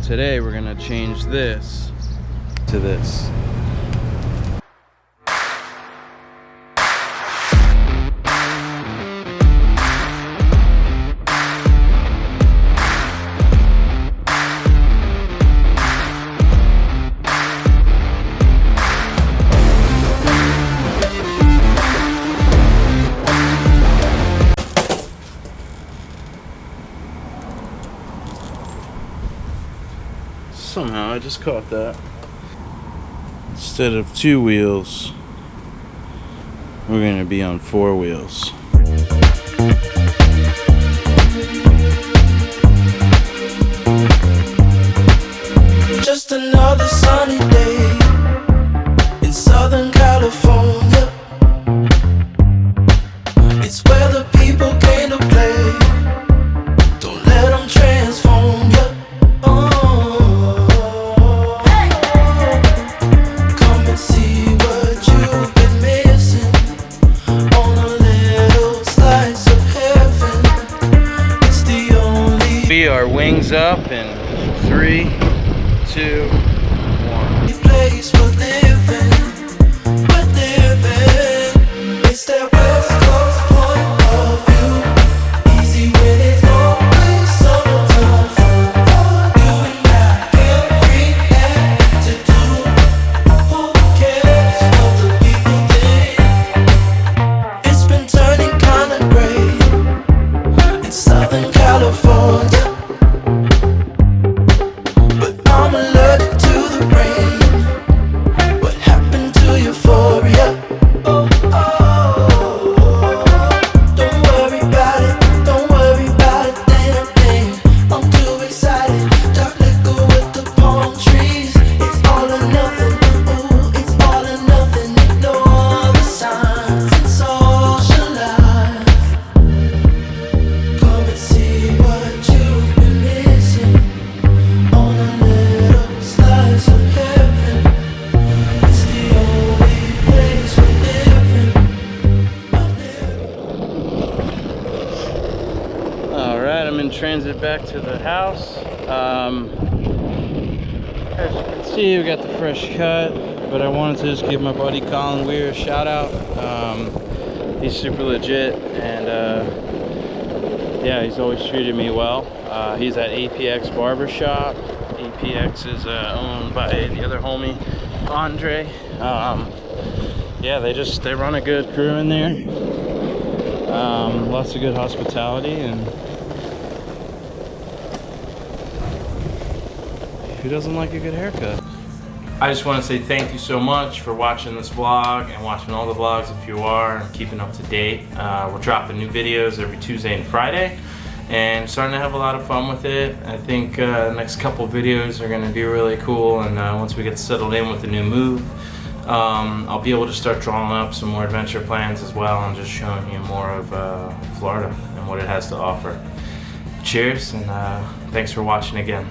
today we're gonna change this to this. Somehow I just caught that. Instead of 2 wheels, we're gonna be on 4 wheels. Just another sunny day in Southern California. It's where the people came to play. Don't let them transform you. Our wings up in 3, 2, 1. Place for living, we're living. It's that West Coast point of view. Easy when it's always summertime fun. You and I can't react to do. Who cares what the people think? It's been turning kinda gray in Southern California. I'm in transit back to the house. As you can see, we got the fresh cut, but I wanted to just give my buddy Colin Weir a shout out. He's super legit, and yeah, he's always treated me well. He's at APX Barber Shop. APX is owned by the other homie, Andre. Yeah, they run a good crew in there. Lots of good hospitality, and who doesn't like a good haircut? I just want to say thank you so much for watching this vlog and watching all the vlogs if you are, and keeping up to date. We're dropping new videos every Tuesday and Friday, and starting to have a lot of fun with it. I think the next couple videos are going to be really cool, and once we get settled in with the new move, I'll be able to start drawing up some more adventure plans as well, and just showing you more of Florida and what it has to offer. Cheers, and thanks for watching again.